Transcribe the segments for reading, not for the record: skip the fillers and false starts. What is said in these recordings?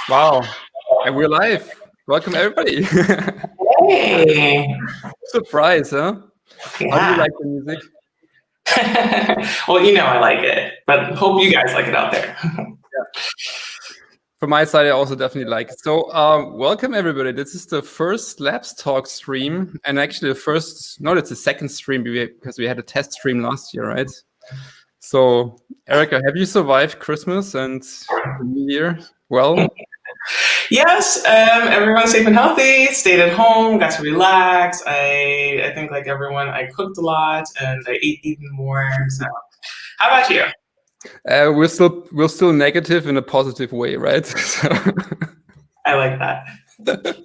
Wow, and we're live. Welcome, everybody. Hey! Surprise, huh? Yeah. How do you like the music? Well, I like it, but hope you guys like it out there. Yeah. From my side, I also definitely like it. So, welcome, everybody. This is the first Labs Talk stream, and actually it's the second stream because we had a test stream last year, right? So, Erica, have you survived Christmas and the New Year well? Yes, everyone's safe and healthy, stayed at home, got to relax. I think like everyone, I cooked a lot and I ate even more. So how about you? We're still negative in a positive way, right? I like that.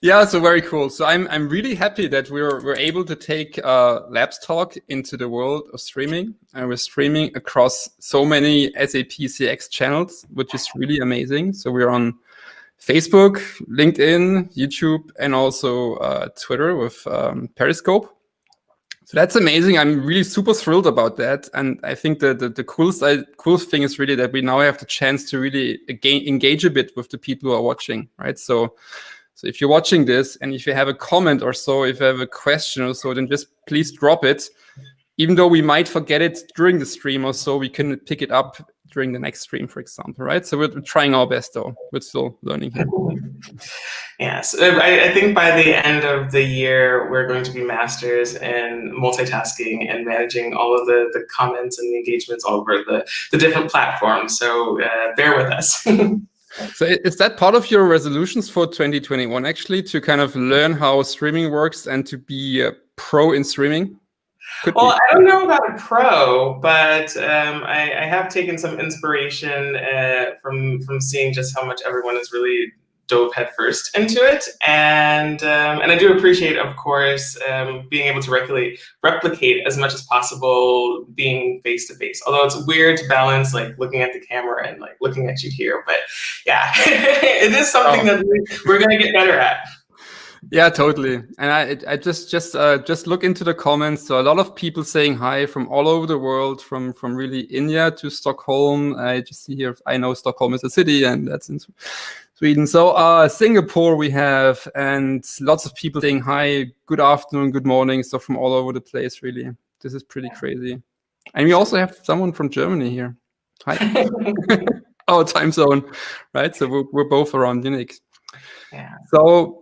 Yeah, so very cool. So I'm really happy that we're able to take Labs Talk into the world of streaming, and we're streaming across so many SAP CX channels, which is really amazing. So we're on Facebook, LinkedIn, YouTube, and also Twitter with Periscope. So that's amazing. I'm really super thrilled about that, and I think the coolest thing is really that we now have the chance to really engage a bit with the people who are watching, right? So if you're watching this and if you have a comment or so, if you have a question or so, then just please drop it. Even though we might forget it during the stream or so, we can pick it up during the next stream, for example, right? So we're trying our best, though. We're still learning here. Yes, I think by the end of the year, we're going to be masters in multitasking and managing all of the comments and the engagements all over the different platforms. So bear with us. So is that part of your resolutions for 2021, actually, to kind of learn how streaming works and to be a pro in streaming? Well, I don't know about a pro, but I have taken some inspiration from seeing just how much everyone is really dove headfirst into it, and I do appreciate, of course, being able to replicate as much as possible being face to face. Although it's weird to balance like looking at the camera and like looking at you here, but yeah, it is something that we're going to get better at. Yeah, totally. And I just look into the comments. So a lot of people saying hi from all over the world, from really India to Stockholm. I just see here, I know Stockholm is a city, and that's in Sweden. So Singapore we have, and lots of people saying hi, good afternoon, good morning. So from all over the place, really. This is pretty crazy. And we also have someone from Germany here. Hi. Our time zone, right? So we're both around Munich. Yeah. So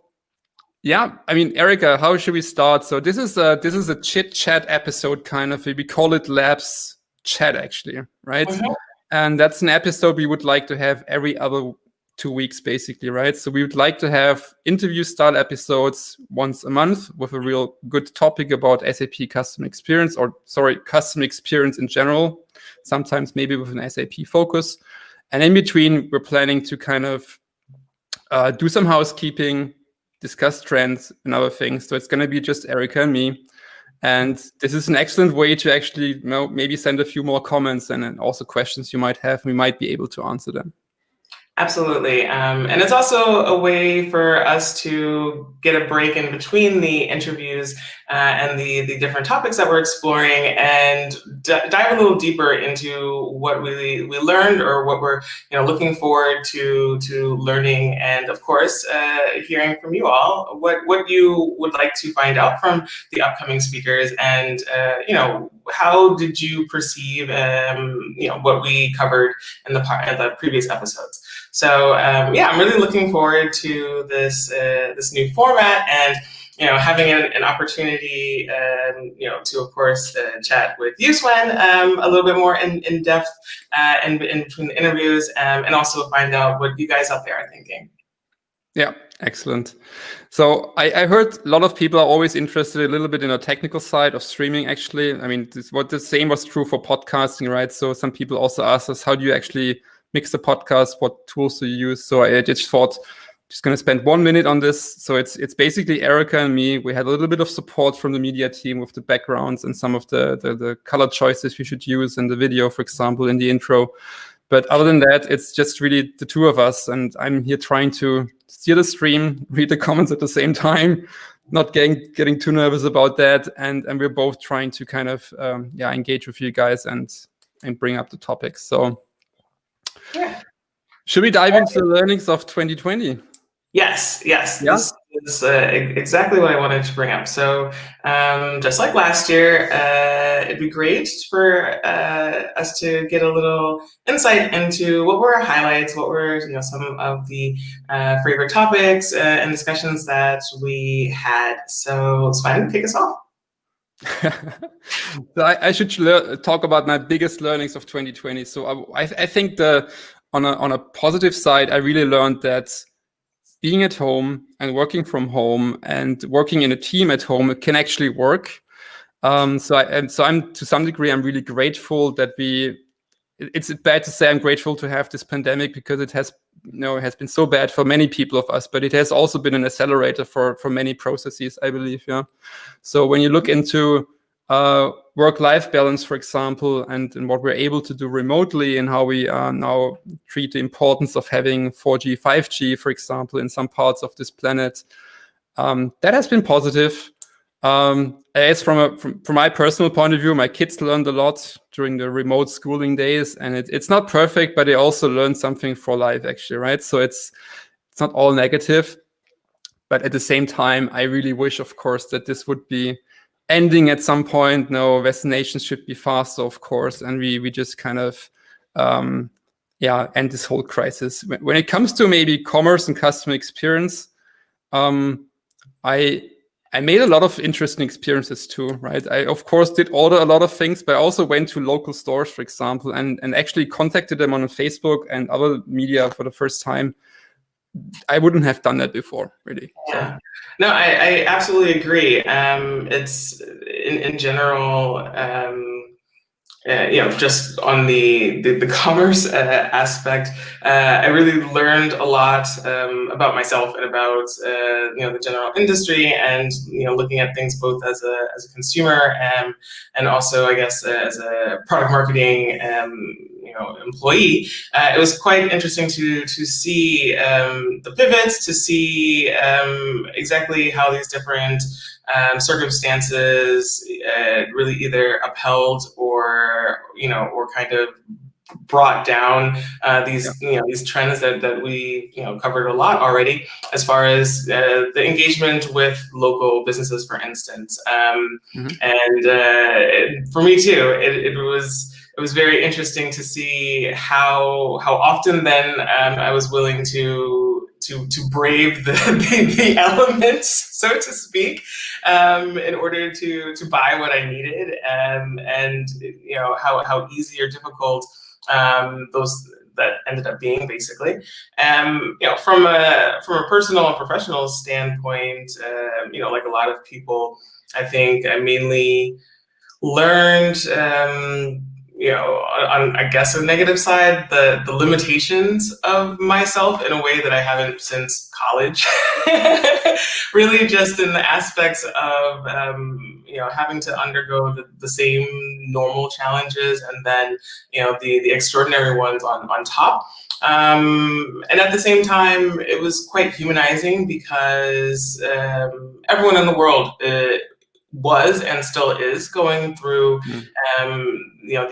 yeah, I mean, Erica, how should we start? So this is a chit chat episode, kind of. We call it Labs Chat, actually, right? Mm-hmm. And that's an episode we would like to have every other 2 weeks, basically, right? So we would like to have interview-style episodes once a month with a real good topic about SAP customer experience, customer experience in general. Sometimes maybe with an SAP focus. And in between, we're planning to kind of do some housekeeping, discuss trends and other things. So it's going to be just Erica and me. And this is an excellent way to actually maybe send a few more comments and also questions you might have. We might be able to answer them. Absolutely. And it's also a way for us to get a break in between the interviews and the different topics that we're exploring, and dive a little deeper into what we learned or what we're looking forward to learning, and of course hearing from you all what you would like to find out from the upcoming speakers, and how did you perceive what we covered in the previous episodes. So yeah, I'm really looking forward to this new format, and having an opportunity to of course chat with you, Sven, a little bit more in depth in between the interviews, and also find out what you guys out there are thinking. Yeah, excellent. So I heard a lot of people are always interested a little bit in the technical side of streaming, actually. I mean, the same was true for podcasting, right? So some people also asked us, how do you actually mix the podcast? What tools do you use? So I just thought, just going to spend 1 minute on this. So it's basically Erica and me. We had a little bit of support from the media team with the backgrounds and some of the color choices we should use in the video, for example, in the intro. But other than that, it's just really the two of us. And I'm here trying to steer the stream, read the comments at the same time, not getting too nervous about that. And we're both trying to kind of engage with you guys and bring up the topics. So Yeah. Should we dive into the learnings of 2020? Yes. Yeah. This is exactly what I wanted to bring up. So, just like last year, it'd be great for us to get a little insight into what were our highlights, what were some of the favorite topics and discussions that we had. So, Sven, kick us off. So I should talk about my biggest learnings of 2020. So I think on a positive side, I really learned that being at home and working from home and working in a team at home, it can actually work. So I'm to some degree, I'm really grateful that it's bad to say I'm grateful to have this pandemic, because it has it has been so bad for many people of us, but it has also been an accelerator for many processes, I believe. Yeah. So when you look into work-life balance, for example, and what we're able to do remotely, and how we now treat the importance of having 4G, 5G, for example, in some parts of this planet, that has been positive. As from my personal point of view, my kids learned a lot during the remote schooling days, and it's not perfect, but they also learned something for life, actually, right? So it's not all negative, but at the same time, I really wish, of course, that this would be ending at some point. No, vaccinations should be faster, of course, and we just kind of end this whole crisis. When it comes to maybe commerce and customer experience, I made a lot of interesting experiences too, right? I, of course, did order a lot of things, but I also went to local stores, for example, and actually contacted them on Facebook and other media for the first time. I wouldn't have done that before, really. Yeah. No, I absolutely agree. It's in general, just on the commerce aspect, I really learned a lot about myself and about the general industry, and looking at things both as a consumer and also, I guess, as a product marketing employee. It was quite interesting to see the pivots, to see exactly how these different circumstances really either upheld or kind of brought down these these trends that we covered a lot already, as far as the engagement with local businesses, for instance. And for me too, it was very interesting to see how often then I was willing to brave the elements, so to speak, in order to buy what I needed, and how easy or difficult those that ended up being, basically. From a personal and professional standpoint, like a lot of people, I think I mainly learned, on I guess a negative side, the limitations of myself in a way that I haven't since college. Really, just in the aspects of having to undergo the same normal challenges, and then the extraordinary ones on top. And at the same time, it was quite humanizing, because everyone in the world was and still is going through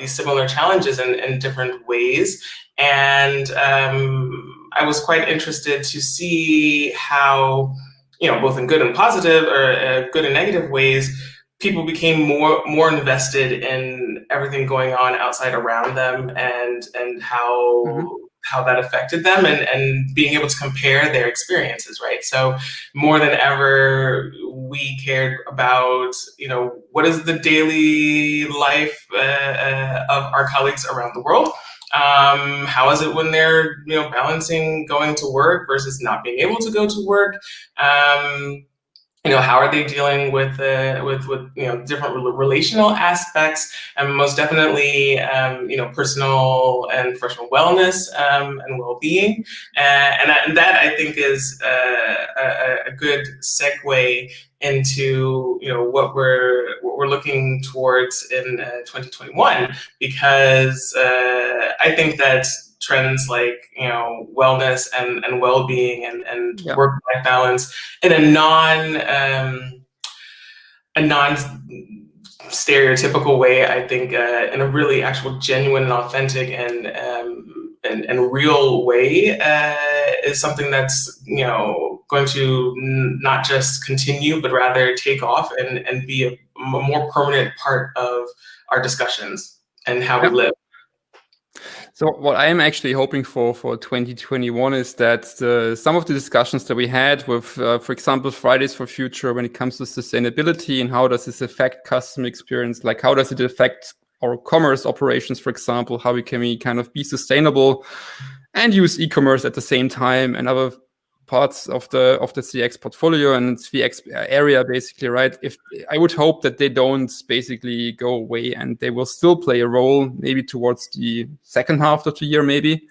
these similar challenges in different ways. And I was quite interested to see how, both in good and positive, or good and negative ways, people became more invested in everything going on outside around them, and how that affected them, and being able to compare their experiences, right? So more than ever, we cared about, what is the daily life of our colleagues around the world? How is it when they're, balancing going to work versus not being able to go to work? How are they dealing with different relational aspects, and most definitely personal and professional wellness, and well-being, and that I think is a good segue into what we're looking towards in 2021, because I think that trends like wellness and well-being and work-life balance in a non stereotypical way, I think in a really actual genuine and authentic and and real way is something that's going to not just continue, but rather take off and be a more permanent part of our discussions and how we live. So what I am actually hoping for 2021 is that some of the discussions that we had with, for example, Fridays for Future, when it comes to sustainability and how does this affect customer experience, like how does it affect our commerce operations, for example, how can we kind of be sustainable and use e-commerce at the same time, and other parts of the CX portfolio and CX area, basically, right? If I would hope that they don't basically go away and they will still play a role, maybe towards the second half of the year, maybe.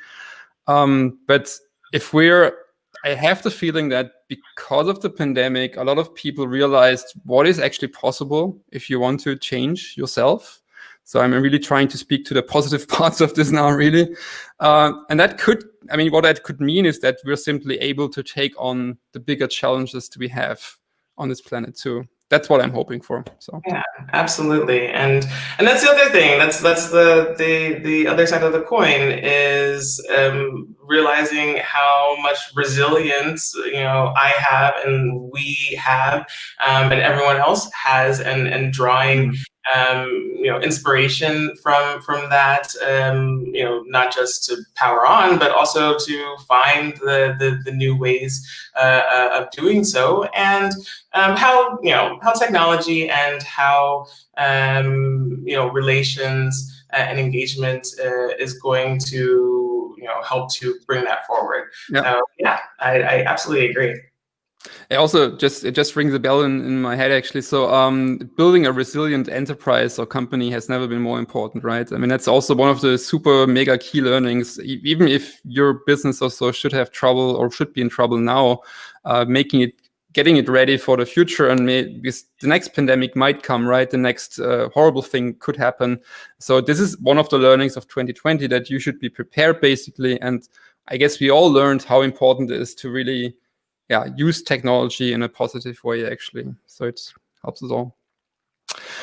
But I have the feeling that because of the pandemic, a lot of people realized what is actually possible if you want to change yourself. So I'm really trying to speak to the positive parts of this now, really. And what that could mean is that we're simply able to take on the bigger challenges that we have on this planet too. That's what I'm hoping for. So yeah, absolutely, and that's the other thing. That's the other side of the coin is realizing how much resilience I have and we have, and everyone else has, and drawing inspiration from that. Not just to power on, but also to find the new ways of doing so, and how technology and how relations and engagement is going to help to bring that forward. I absolutely agree. It just rings a bell in my head, actually. So building a resilient enterprise or company has never been more important, right? I mean, that's also one of the super mega key learnings. Even if your business also should have trouble or should be in trouble now, getting it ready for the future, and because the next pandemic might come, right? The next horrible thing could happen. So this is one of the learnings of 2020, that you should be prepared, basically. And I guess we all learned how important it is to really use technology in a positive way, actually. So it helps us all.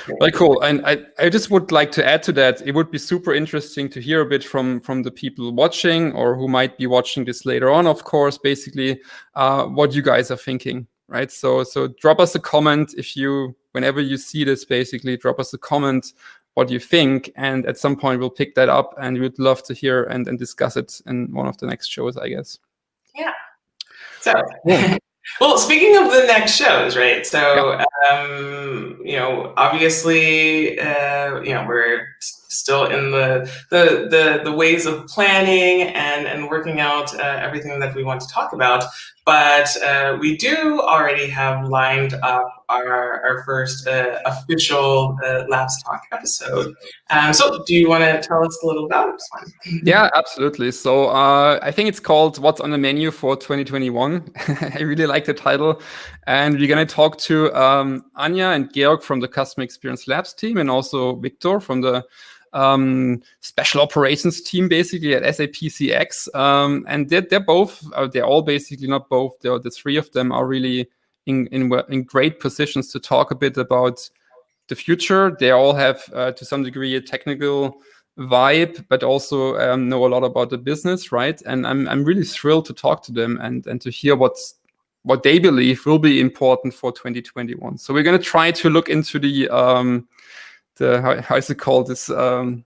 Very cool. And I just would like to add to that, it would be super interesting to hear a bit from the people watching, or who might be watching this later on, of course, basically, what you guys are thinking, right? So drop us a comment whenever you see this, basically, drop us a comment what you think, and at some point we'll pick that up, and we'd love to hear and discuss it in one of the next shows, I guess. Yeah. So, well, speaking of the next shows, right? So, obviously, we're still in the ways of planning and working out everything that we want to talk about. But we do already have lined up our first official Labs Talk episode. So do you want to tell us a little about this one? Yeah, absolutely. So I think it's called What's on the Menu for 2021. I really like the title. And we're going to talk to Anya and Georg from the Customer Experience Labs team, and also Victor from the special operations team, basically, at SAP CX. And they're all basically, not both, the three of them are really in great positions to talk a bit about the future. They all have, to some degree, a technical vibe, but also know a lot about the business, right? And I'm really thrilled to talk to them and to hear what they believe will be important for 2021. So we're going to try to look into the how is it called, this the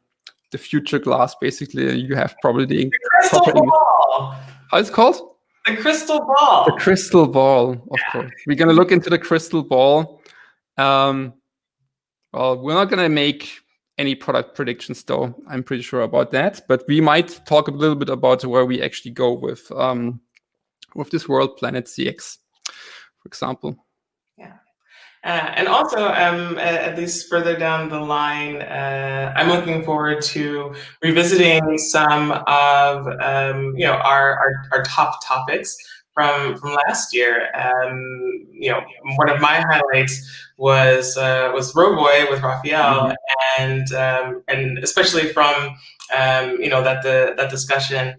future glass, basically. You have probably the crystal ball. How is it called? The crystal ball. The crystal ball, of course. We're going to look into the crystal ball. Well, we're not going to make any product predictions, though. I'm pretty sure about that. But we might talk a little bit about where we actually go with this World Planet CX, for example. Yeah. And also, at least further down the line, I'm looking forward to revisiting some of our top topics from last year. One of my highlights was Roboy with Raphael, and especially from that discussion,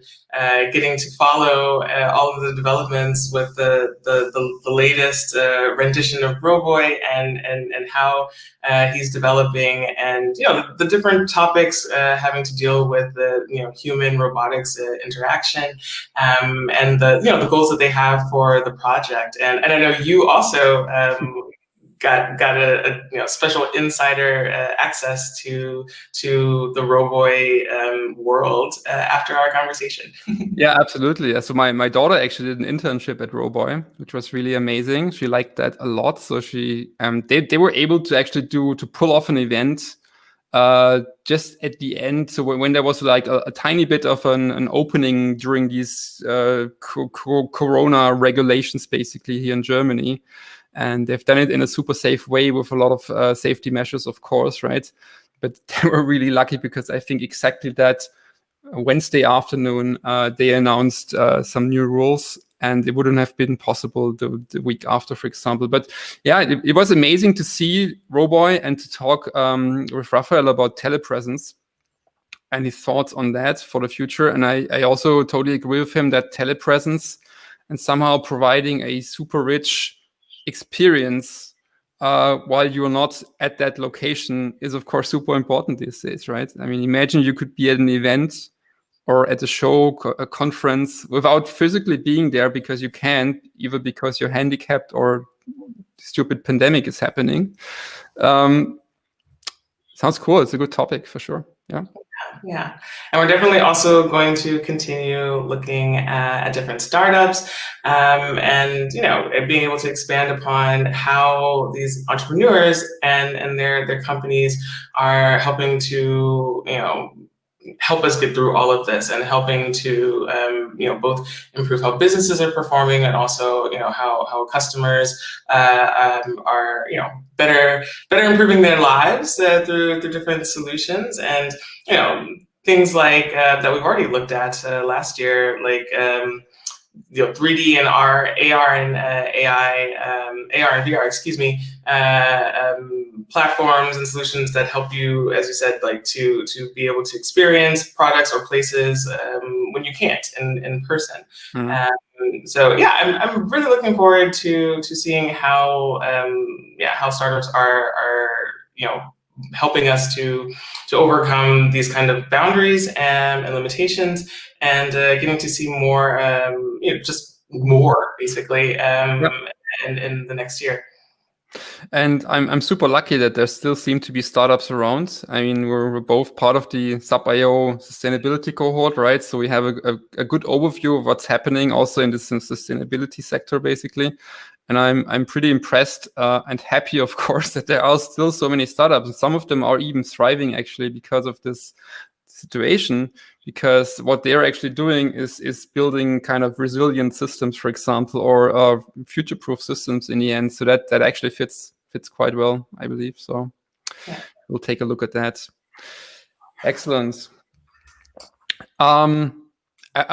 getting to follow all of the developments with the latest rendition of Roboy and how he's developing, and the different topics having to deal with the human robotics interaction, and the goals that they have for the project. And I know you also got a special insider access to the Roboy world after our conversation. Yeah, absolutely. So my daughter actually did an internship at Roboy, which was really amazing. She liked that a lot. So she they were able to actually to pull off an event just at the end. So when there was like a tiny bit of an opening during these corona regulations, basically here in Germany. And they've done it in a super safe way with a lot of safety measures, of course, right? But they were really lucky because I think exactly that Wednesday afternoon, they announced some new rules, and it wouldn't have been possible the week after, for example. But yeah, it was amazing to see Roboy and to talk with Raphael about telepresence and his thoughts on that for the future. And I also totally agree with him that telepresence and somehow providing a super rich experience while you're not at that location is, of course, super important these days, right? I mean, imagine you could be at an event or at a show, a conference, without physically being there because you can't, either because you're handicapped or stupid pandemic is happening. Sounds cool. It's a good topic for sure. Yeah. Yeah, and we're definitely also going to continue looking at different startups, and being able to expand upon how these entrepreneurs and their companies are helping to help us get through all of this, and helping to both improve how businesses are performing, and also how customers are better improving their lives through different solutions. And things like that we've already looked at last year, like 3D and AR and AI, AR and VR, excuse me, platforms and solutions that help you, as you said, like to be able to experience products or places when you can't in person. So yeah, I'm really looking forward to seeing how startups are helping us to overcome these kind of boundaries and limitations, and getting to see more, just more basically in the next year. And I'm super lucky that there still seem to be startups around. I mean, we're both part of the Sub.io sustainability cohort, right? So we have a good overview of what's happening also in the sustainability sector, basically. And I'm pretty impressed and happy, of course, that there are still so many startups. And some of them are even thriving, actually, because of this situation, because what they're actually doing is building kind of resilient systems, for example, or future-proof systems in the end. So that actually fits quite well, I believe. So yeah, we'll take a look at that. Excellent. I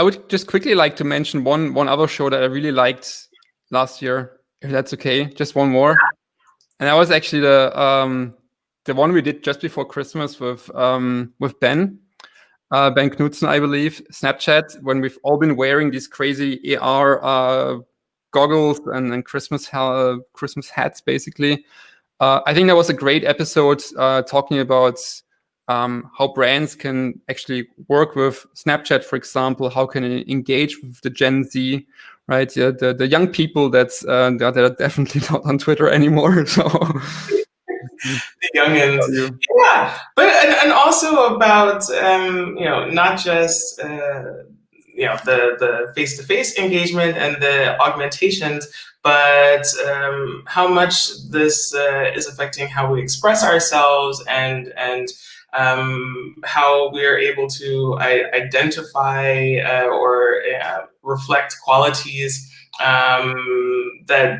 would just quickly like to mention one other show that I really liked last year, if that's okay. Just one more. And that was actually the one we did just before Christmas with Ben. Ben Knudsen, I believe, Snapchat, when we've all been wearing these crazy AR goggles and Christmas hats, basically. I think that was a great episode talking about how brands can actually work with Snapchat, for example, how can it engage with the Gen Z, right? Yeah, the young people that are definitely not on Twitter anymore. So the youngins, yeah, but and also about not just the face-to-face engagement and the augmentations, but how much this is affecting how we express ourselves, and how we are able to identify or reflect qualities that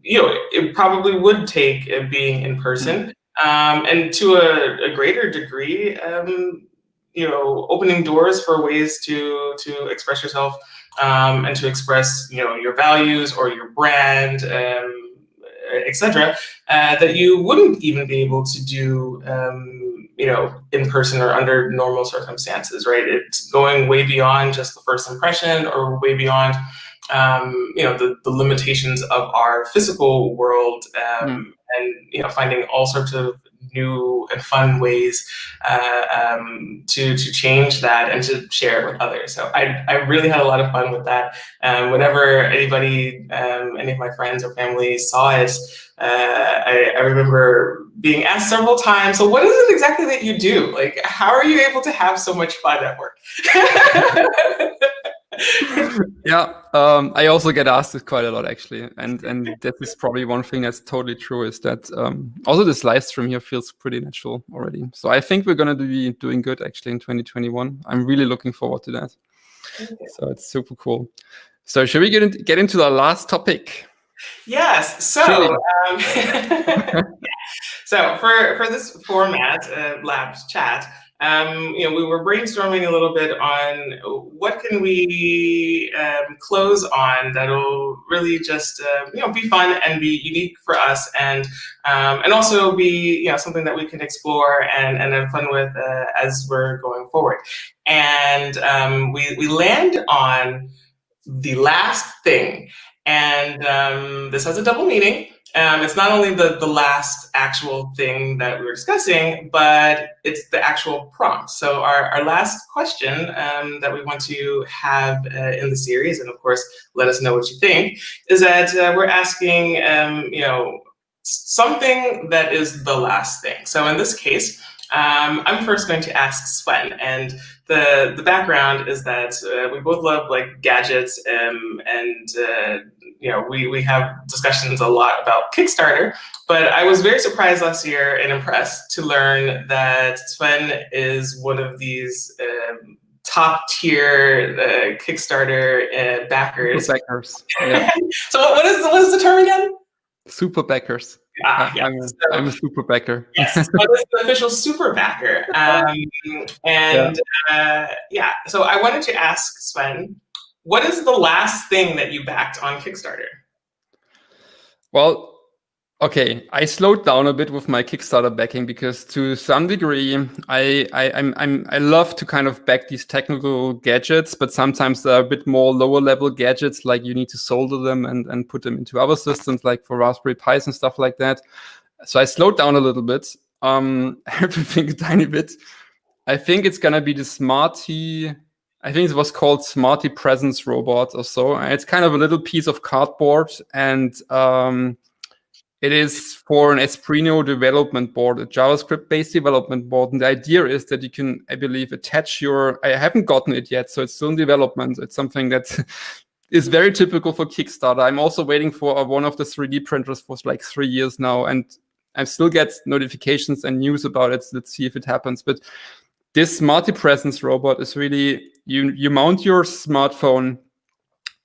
it probably would take being in person, and to a greater degree, opening doors for ways to express yourself, and to express your values or your brand, etc., that you wouldn't even be able to do in person or under normal circumstances, right? It's going way beyond just the first impression, or way beyond the limitations of our physical world, and finding all sorts of new and fun ways to change that and to share it with others. So I really had a lot of fun with that. Whenever anybody, any of my friends or family saw it, I remember being asked several times, so what is it exactly that you do? Like, how are you able to have so much fun at work? Yeah, I also get asked it quite a lot, actually, and that is probably one thing that's totally true, is that also this live stream here feels pretty natural already. So I think we're gonna be doing good actually in 2021. I'm really looking forward to that. So it's super cool. So should we get into the last topic? Yes. So so for this format, Labs Chat, we were brainstorming a little bit on what can we close on that'll really just be fun and be unique for us, and also be something that we can explore and have fun with as we're going forward. And we land on the last thing, and this has a double meaning. It's not only the last actual thing that we were discussing, but it's the actual prompt. So our last question that we want to have in the series, and of course, let us know what you think, is that we're asking, something that is the last thing. So in this case, I'm first going to ask Sven, and the background is that we both love like gadgets, and we have discussions a lot about Kickstarter. But I was very surprised last year and impressed to learn that Sven is one of these top tier Kickstarter backers. Super backers. Yeah. So what is the term again? Super backers. Yeah. I'm a super backer. Yes, so this is the official super backer. So I wanted to ask Sven, what is the last thing that you backed on Kickstarter? Well, okay, I slowed down a bit with my Kickstarter backing, because to some degree, I love to kind of back these technical gadgets, but sometimes they're a bit more lower level gadgets, like you need to solder them and put them into other systems, like for Raspberry Pis and stuff like that. So I slowed down a little bit. I have to think a tiny bit. I think it's gonna be the Smarty. I think it was called Smarty Presence Robot or so. And it's kind of a little piece of cardboard, and it is for an Esprino development board, a JavaScript-based development board. And the idea is that you can, I believe, attach your... I haven't gotten it yet, so it's still in development. It's something that is very typical for Kickstarter. I'm also waiting for one of the 3D printers for like 3 years now, and I still get notifications and news about it. So let's see if it happens. But this multi-presence robot is really, you mount your smartphone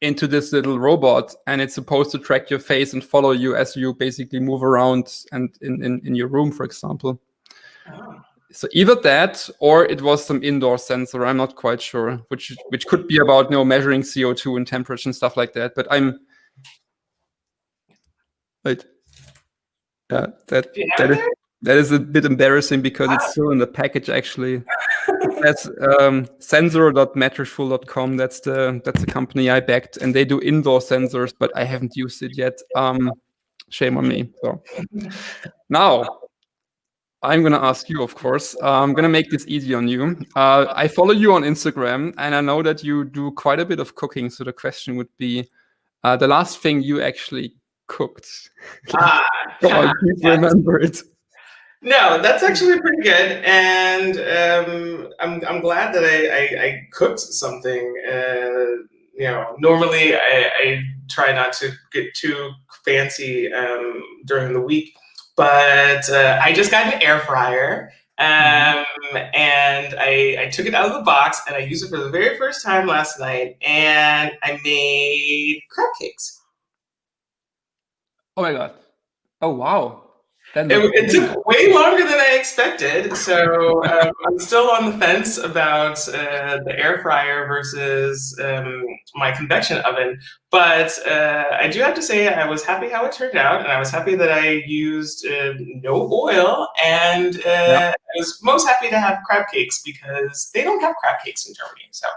into this little robot, and it's supposed to track your face and follow you as you basically move around and in your room, for example. Oh. So either that, or it was some indoor sensor. I'm not quite sure, which could be about measuring CO2 and temperature and stuff like that. But I'm wait, that is a bit embarrassing, because it's still in the package actually. That's sensor.mattressful.com. That's the company I backed, and they do indoor sensors, but I haven't used it yet. Shame on me. So now I'm gonna ask you, of course. I'm gonna make this easy on you. I follow you on Instagram, and I know that you do quite a bit of cooking. So the question would be, the last thing you actually cooked. Please remember it. No, that's actually pretty good, and I'm glad that I cooked something. Normally I try not to get too fancy during the week, but I just got an air fryer, and I took it out of the box, and I used it for the very first time last night, and I made crab cakes. Oh my god! Oh wow! It took way longer than I expected, so I'm still on the fence about the air fryer versus my convection oven. But I do have to say I was happy how it turned out, and I was happy that I used no oil, and I was most happy to have crab cakes because they don't have crab cakes in Germany. So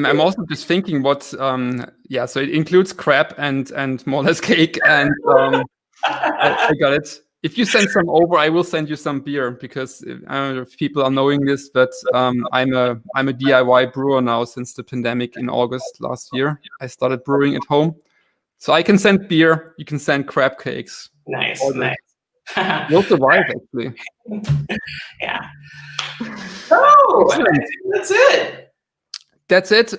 I'm also just thinking what so it includes crab and more or less cake, and I got it. If you send some over, I will send you some beer, because I don't know if people are knowing this, but I'm a DIY brewer now since the pandemic in August last year. I started brewing at home, so I can send beer. You can send crab cakes. Nice. You'll survive, actually. Yeah. Oh, I think that's it. That's it.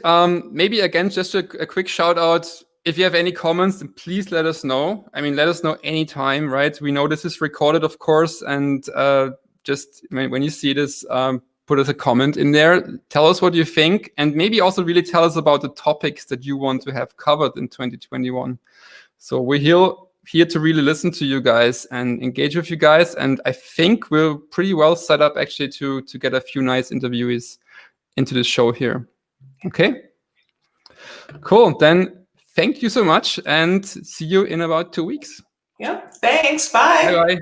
Maybe again, just a quick shout out. If you have any comments, then please let us know. I mean, let us know anytime, right? We know this is recorded, of course, and just when you see this, put us a comment in there. Tell us what you think, and maybe also really tell us about the topics that you want to have covered in 2021. So we're here to really listen to you guys and engage with you guys, and I think we're pretty well set up actually to get a few nice interviewees into the show here. Okay, cool. Then thank you so much, and see you in about 2 weeks. Yeah, thanks. Bye. Bye-bye.